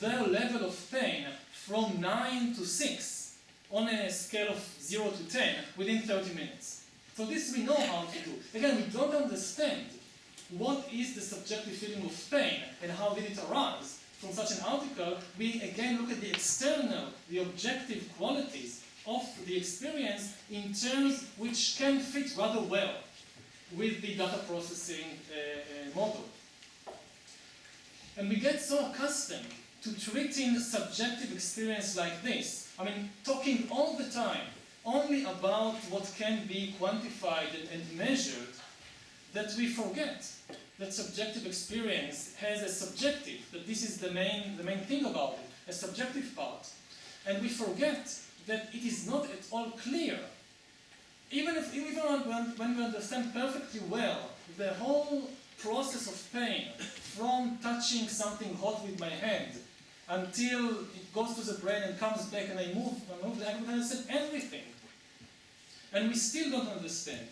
their level of pain from 9 to 6 on a scale of 0 to 10 within 30 minutes. So this we know how to do. Again, we don't understand what is the subjective feeling of pain and how did it arise from such an article. We again look at the external, the objective qualities of the experience in terms which can fit rather well with the data processing model. And we get so accustomed to treating subjective experience like this, I mean, talking all the time only about what can be quantified and measured, that we forget that subjective experience has a subjective, that this is the main thing about it, a subjective part. And we forget that it is not at all clear, even when we understand perfectly well the whole process of pain, from touching something hot with my hand until it goes to the brain and comes back and I move the hand, we understand everything. And we still don't understand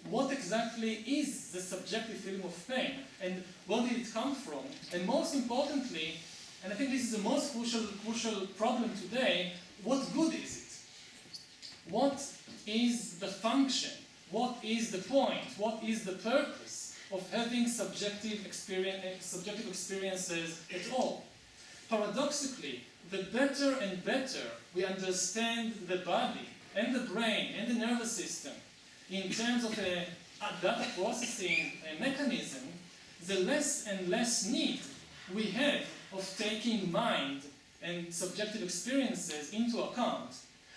what exactly is the subjective feeling of pain and where did it come from. And most importantly, and I think this is the most crucial problem today, what good is it? What is the function? What is the point? What is the purpose of having subjective experiences at all? Paradoxically, the better and better we understand the body and the brain and the nervous system in terms of a data processing mechanism, the less and less need we have of taking mind and subjective experiences into account,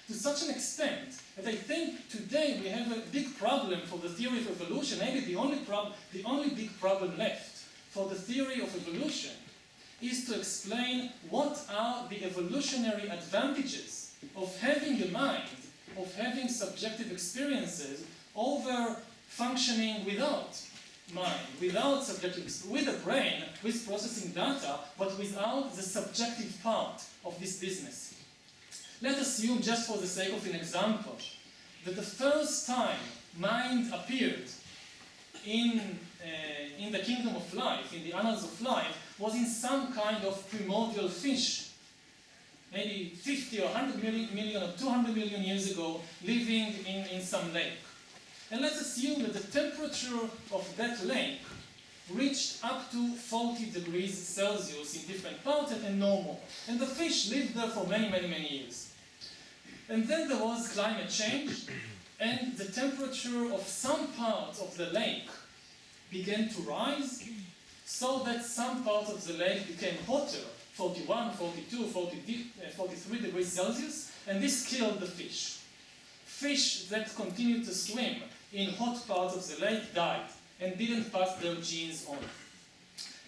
to such an extent that I think today we have a big problem for the theory of evolution. Maybe the only big problem left for the theory of evolution is to explain what are the evolutionary advantages of having a mind, of having subjective experiences over functioning without mind, without subjective, with a brain, with processing data, but without the subjective part of this business. Let us assume, just for the sake of an example, that the first time mind appeared in the kingdom of life, in the annals of life, was in some kind of primordial fish, maybe 50 or 100 million or 200 million years ago, living in some lake. And let's assume that the temperature of that lake reached up to 40 degrees Celsius in different parts and no more. And the fish lived there for many years. And then there was climate change, and the temperature of some parts of the lake began to rise, so that some parts of the lake became hotter, 41, 42, 43 degrees Celsius, and this killed the fish. Fish that continued to swim in hot parts of the lake died and didn't pass their genes on.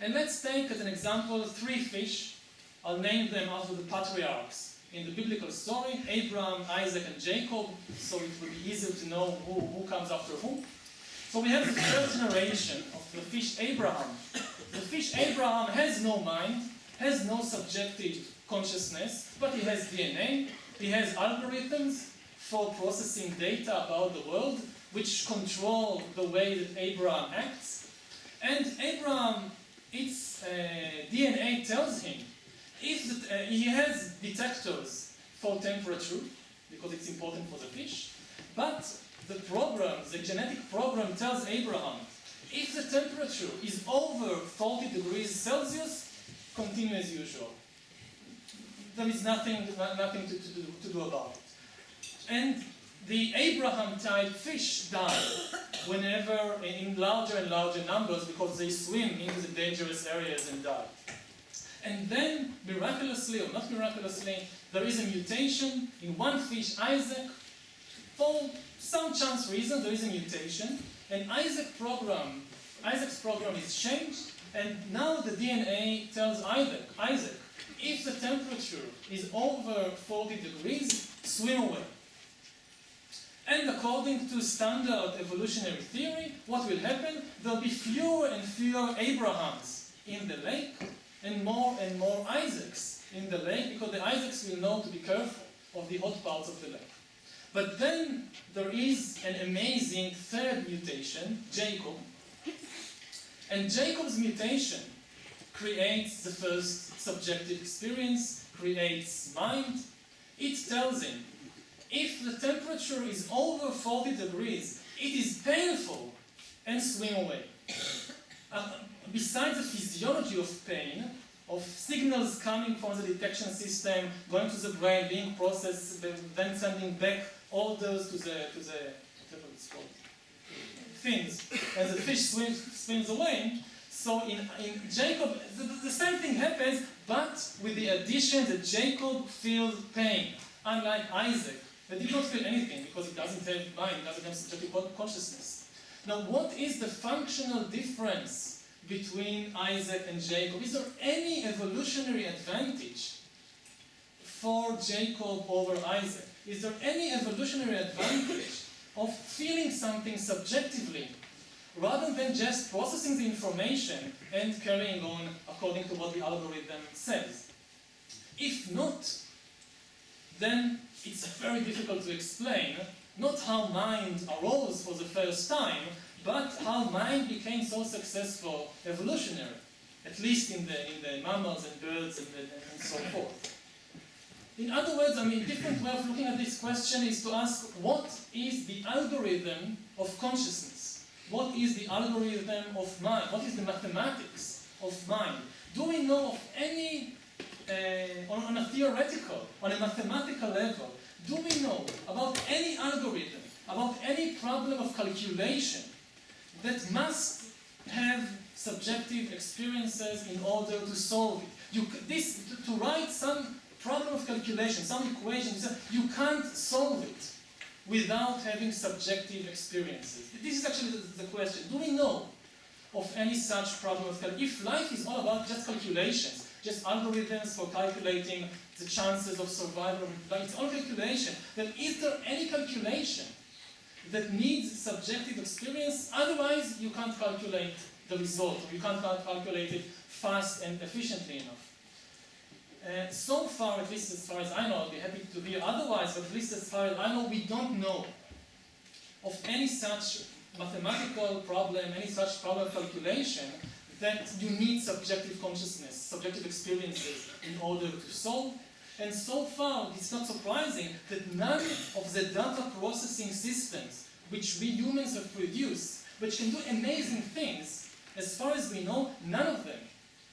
And let's take as an example 3 fish. I'll name them after the patriarchs in the biblical story, Abraham, Isaac, and Jacob, so it will be easier to know who comes after whom. So we have the first generation of the fish Abraham. The fish Abraham has no mind, has no subjective consciousness, but he has DNA, he has algorithms for processing data about the world, which control the way that Abraham acts. And Abraham, its DNA tells him, he has detectors for temperature, because it's important for the fish, but the genetic program tells Abraham, if the temperature is over 40 degrees Celsius, continue as usual. There is nothing to do about it. And the Abraham-type fish die whenever in larger and larger numbers because they swim into the dangerous areas and die. And then, miraculously or not miraculously, there is a mutation in one fish, Isaac. For some chance reason, there is a mutation, and Isaac's program is changed, and now the DNA tells Isaac, if the temperature is over 40 degrees, swim away. And according to standard evolutionary theory, what will happen? There will be fewer and fewer Abrahams in the lake, and more Isaacs in the lake, because the Isaacs will know to be careful of the hot parts of the lake. But then there is an amazing third mutation, Jacob. And Jacob's mutation creates the first subjective experience, creates mind. It tells him, if the temperature is over 40 degrees, it is painful, and swim away. Besides the physiology of pain, of signals coming from the detection system, going to the brain, being processed, then sending back orders to the whatever it's called, fins, and the fish swims away. So in Jacob, the same thing happens, but with the addition that Jacob feels pain, unlike Isaac, that did not feel anything because he doesn't have mind, doesn't have subjective consciousness. Now, what is the functional difference between Isaac and Jacob? Is there any evolutionary advantage for Jacob over Isaac? Is there any evolutionary advantage of feeling something subjectively rather than just processing the information and carrying on according to what the algorithm says? If not, then it's very difficult to explain not how mind arose for the first time, but how mind became so successful evolutionary, at least in the mammals and birds and so forth. In other words, a different way of looking at this question is to ask, what is the algorithm of consciousness? What is the algorithm of mind? What is the mathematics of mind? Do we know of any, on a theoretical, on a mathematical level, do we know about any algorithm, about any problem of calculation that must have subjective experiences in order to solve it? To write some problem of calculation, some equation, you can't solve it without having subjective experiences. This is actually the question. Do we know of any such problem of calculation? If life is all about just calculations, just algorithms for calculating the chances of survival, it's all calculation, then is there any calculation that needs subjective experience? Otherwise, you can't calculate the result, or you can't calculate it fast and efficiently enough. So far, at least as far as I know, I'll be happy to hear otherwise, but at least as far as I know, we don't know of any such mathematical problem, any such problem of calculation that you need subjective consciousness, subjective experiences in order to solve. And so far, it's not surprising that none of the data processing systems which we humans have produced, which can do amazing things, as far as we know, none of them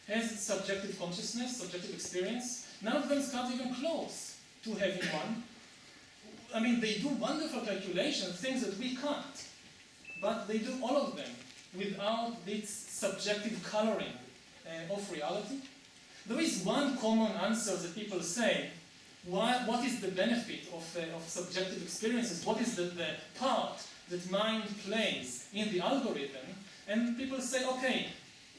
has subjective consciousness, subjective experience. None of them comes even close to having one. They do wonderful calculations, things that we can't. But they do all of them without this subjective coloring of reality. There is one common answer that people say, what is the benefit of subjective experiences? What is the part that mind plays in the algorithm? And people say, okay,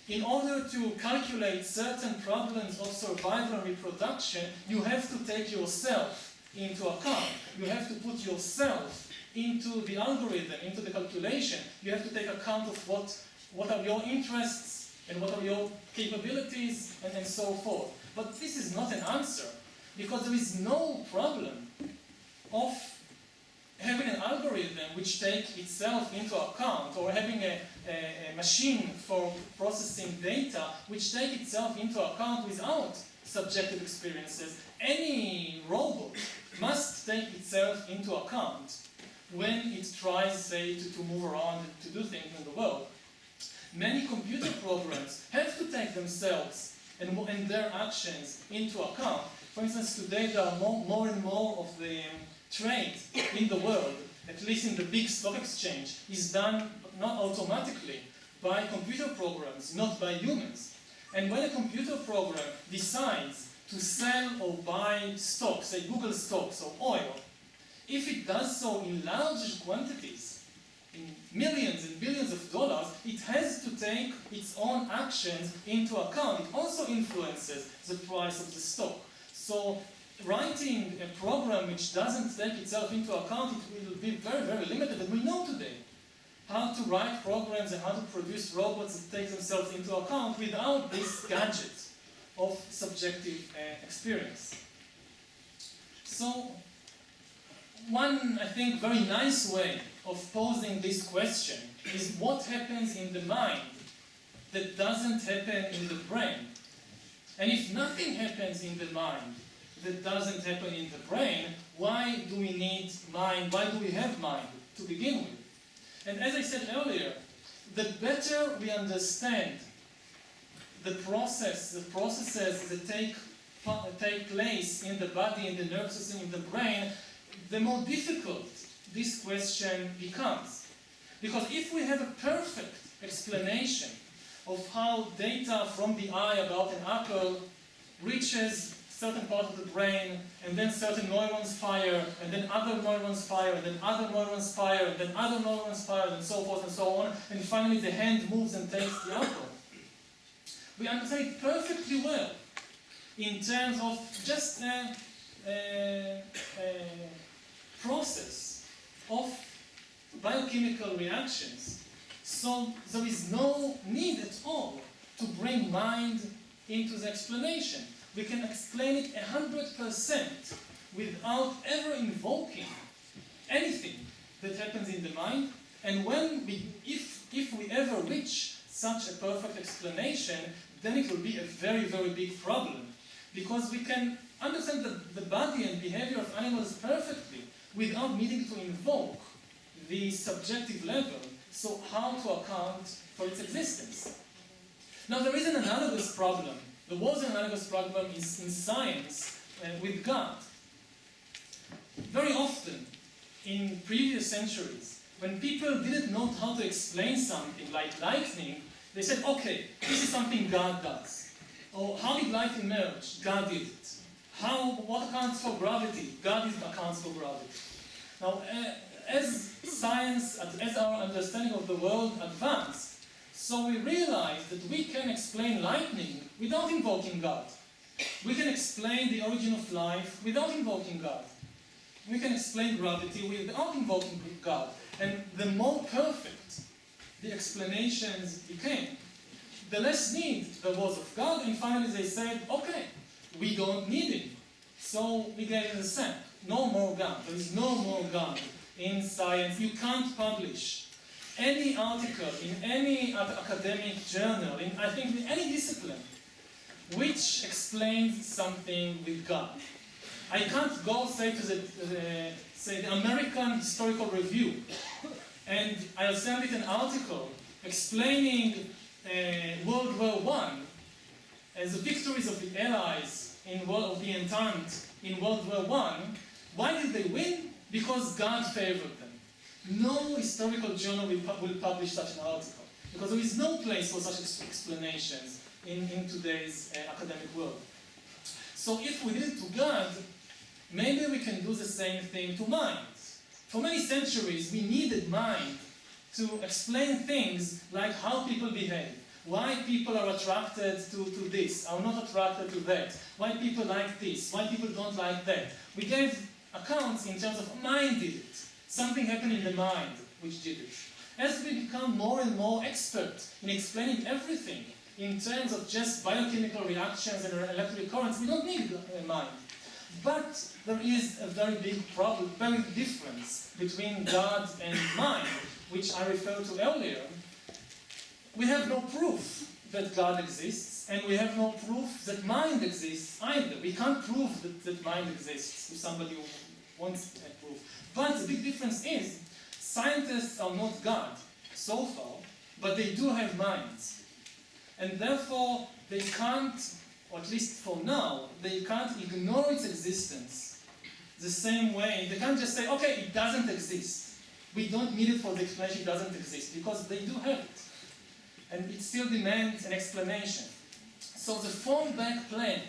in order to calculate certain problems of survival and reproduction, you have to take yourself into account. You have to put yourself into the algorithm, into the calculation. You have to take account of what are your interests and what are your capabilities and so forth. But this is not an answer, because there is no problem of having an algorithm which takes itself into account, or having a machine for processing data which takes itself into account without subjective experiences. Any robot must take itself into account when it tries, say, to move around and to do things in the world. Many computer programs have to take themselves and their actions into account. For instance, today there are more and more of the trade in the world, at least in the big stock exchange, is done not automatically by computer programs, not by humans. And when a computer program decides to sell or buy stocks, say Google stocks or oil, if it does so in large quantities, in millions and billions of dollars, it has to take its own actions into account. It also influences the price of the stock. So writing a program which doesn't take itself into account, it will be very, very limited. And we know today how to write programs and how to produce robots that take themselves into account without this gadget of subjective experience. So one, I think, very nice way of posing this question is what happens in the mind that doesn't happen in the brain? And if nothing happens in the mind that doesn't happen in the brain, why do we need mind? Why do we have mind to begin with? And as I said earlier, the better we understand the processes that take place in the body, in the nervous system, in the brain, the more difficult this question becomes. Because if we have a perfect explanation of how data from the eye about an apple reaches certain part of the brain, and then certain neurons fire, and then other neurons fire, and then other neurons fire, and then other neurons fire, and so forth and so on, and finally the hand moves and takes the apple. We understand it perfectly well in terms of just a process of biochemical reactions. So there is no need at all to bring mind into the explanation. We can explain it 100% without ever invoking anything that happens in the mind. And if we ever reach such a perfect explanation, then it will be a very, very big problem. Because we can understand the body and behavior of animals perfectly without needing to invoke the subjective level. So how to account for its existence? Now there is an analogous problem. There was an analogous problem in science with God. Very often, in previous centuries, when people didn't know how to explain something like lightning, they said, okay, this is something God does. Or how did life emerge? God did it. What accounts for gravity? God accounts for gravity. Now, as science, as our understanding of the world advanced, so we realized that we can explain lightning without invoking God. We can explain the origin of life without invoking God. We can explain gravity without invoking God. And the more perfect the explanations became, the less need there was of God, and finally they said, okay, we don't need him. So we gave him the same. No more God. There is no more God in science. You can't publish any article in any academic journal, I think in any discipline, which explains something with God. I can't go, say, to the American Historical Review, and I'll send it an article explaining World War I as the victories of the Allies of the Entente in World War I. Why did they win? Because God favored them. No historical journal will publish such an article, because there is no place for such explanations in today's academic world. So if we did it to God, maybe we can do the same thing to mind. For many centuries, we needed mind to explain things like how people behave, why people are attracted to this, are not attracted to that, why people like this, why people don't like that. We gave accounts in terms of mind did it. Something happened in the mind which did it. As we become more and more expert in explaining everything in terms of just biochemical reactions and electric currents, we don't need a mind. But there is a very big problem, very big difference between God and mind, which I referred to earlier. We have no proof that God exists, and we have no proof that mind exists either. We can't prove that mind exists to somebody who wants a proof. But the big difference is, scientists are not God, so far, but they do have minds. And therefore, they can't, or at least for now, they can't ignore its existence the same way. They can't just say, okay, it doesn't exist. We don't need it for the explanation, it doesn't exist, because they do have it. And it still demands an explanation. So the fallback plan,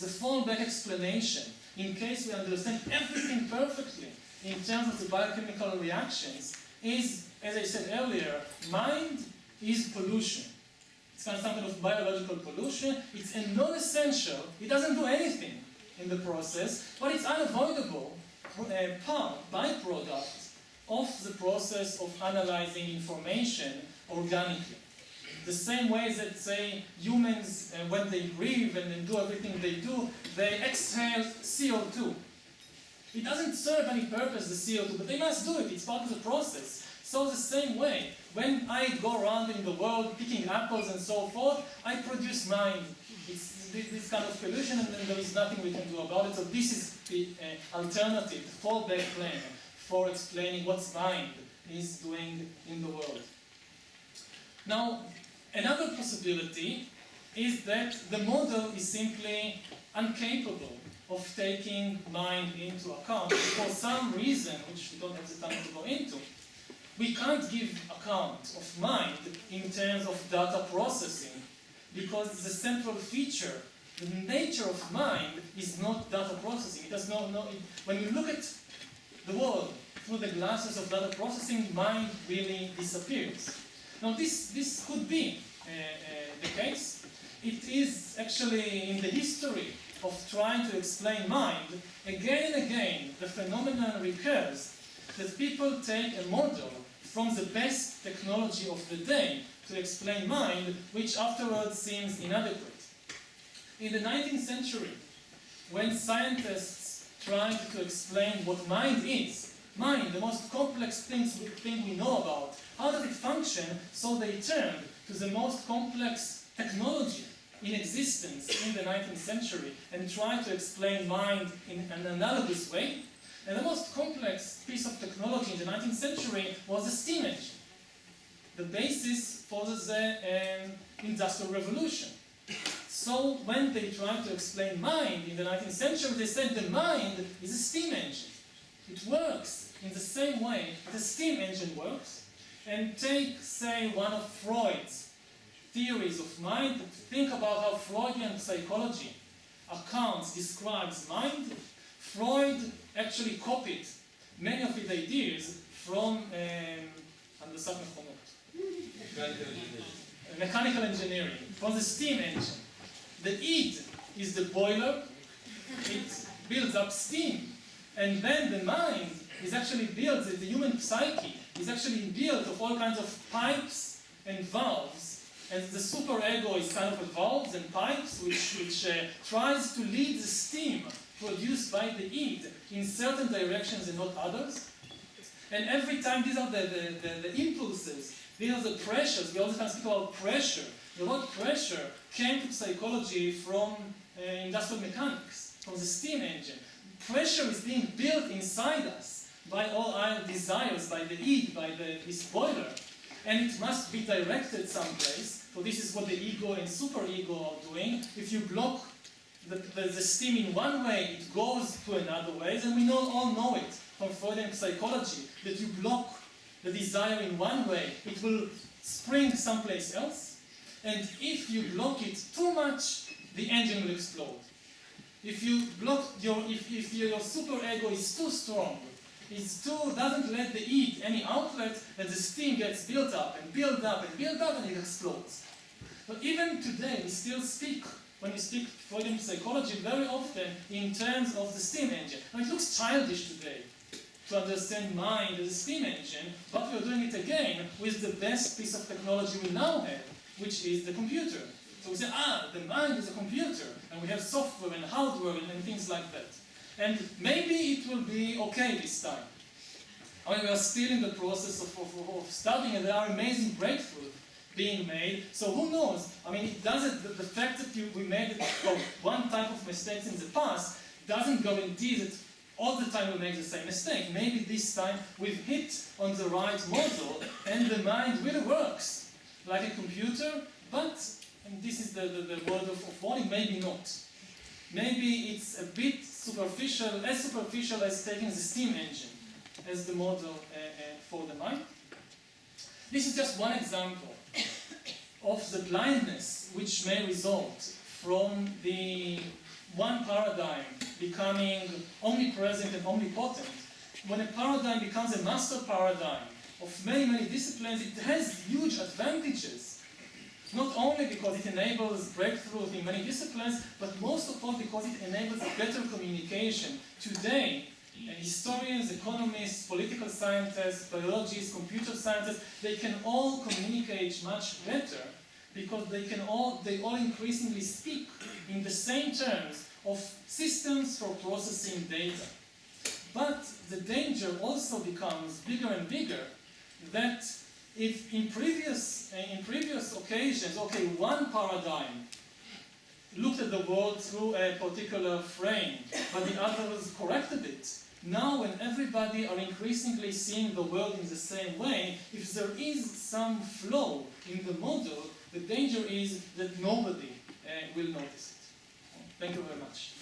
the fallback explanation, in case we understand everything perfectly in terms of the biochemical reactions, is, as I said earlier, mind is pollution. It's kind of biological pollution. It's a non-essential, it doesn't do anything in the process, but it's unavoidable byproduct of the process of analyzing information organically. The same way that, say, humans, when they breathe and do everything they do, they exhale CO2. It doesn't serve any purpose, the CO2, but they must do it, it's part of the process. So the same way, when I go around in the world picking apples and so forth, I produce mind. this kind of pollution, and then there is nothing we can do about it. So this is the alternative, the fallback plan for explaining what mind is doing in the world. Now, another possibility is that the model is simply incapable of taking mind into account for some reason, which we don't have the time to go into. We can't give account of mind in terms of data processing because the central feature, the nature of mind, is not data processing. It does not know. When you look at the world through the glasses of data processing, mind really disappears. Now, this could be the case. It is actually in the history of trying to explain mind, again and again, the phenomenon recurs that people take a model from the best technology of the day to explain mind, which afterwards seems inadequate. In the 19th century, when scientists tried to explain what mind is, mind, the most complex thing we know about, how does it function, so they turned to the most complex technology in existence in the 19th century and tried to explain mind in an analogous way. And the most complex piece of technology in the 19th century was the steam engine, the basis for the Industrial Revolution. So when they tried to explain mind in the 19th century, they said the mind is a steam engine. It works in the same way that a steam engine works. And take, say, one of Freud's theories of mind. Think about how Freudian psychology describes mind. Freud actually copied many of his ideas from mechanical engineering, from the steam engine. The id is the boiler, it builds up steam, and then the mind is actually built, the human psyche is actually built of all kinds of pipes and valves, and the superego is kind of valves and pipes which tries to lead the steam produced by the id in certain directions and not others. And every time these are the impulses, these are the pressures. We also can speak about pressure. The word pressure came to psychology from industrial mechanics, from the steam engine. Pressure is being built inside us by all our desires, by the id, by this boiler, and it must be directed someplace. So this is what the ego and superego are doing. If you block the steam in one way, it goes to another way, and we all know it from Freudian psychology, that you block the desire in one way, it will spring someplace else, and if you block it too much, the engine will explode. If you block if your superego is too strong, doesn't let the id any outlet, then the steam gets built up and built up and built up, and it explodes. But even today, we still speak, when we speak Freudian psychology, very often in terms of the steam engine. Now, it looks childish today to understand mind as a steam engine, but we're doing it again with the best piece of technology we now have, which is the computer. So we say, the mind is a computer, and we have software and hardware and things like that. And maybe it will be okay this time. I mean, we are still in the process of studying, and there are amazing breakthroughs being made. So who knows? I mean, it doesn't. The fact that we made one type of mistakes in the past doesn't guarantee that all the time we make the same mistake. Maybe this time we've hit on the right model, and the mind really works like a computer. But, and this is the word of warning, maybe not. Maybe it's a bit superficial as taking the steam engine as the model for the mind. This is just one example of the blindness which may result from the one paradigm becoming omnipresent and omnipotent. When a paradigm becomes a master paradigm of many, many disciplines, it has huge advantages. Not only because it enables breakthroughs in many disciplines, but most of all because it enables better communication. Today, historians, economists, political scientists, biologists, computer scientists, they can all communicate much better because they all increasingly speak in the same terms of systems for processing data. But the danger also becomes bigger and bigger, that if in previous occasions, okay, one paradigm looked at the world through a particular frame, but the others corrected it. Now, when everybody are increasingly seeing the world in the same way, if there is some flaw in the model, the danger is that nobody will notice it. Thank you very much.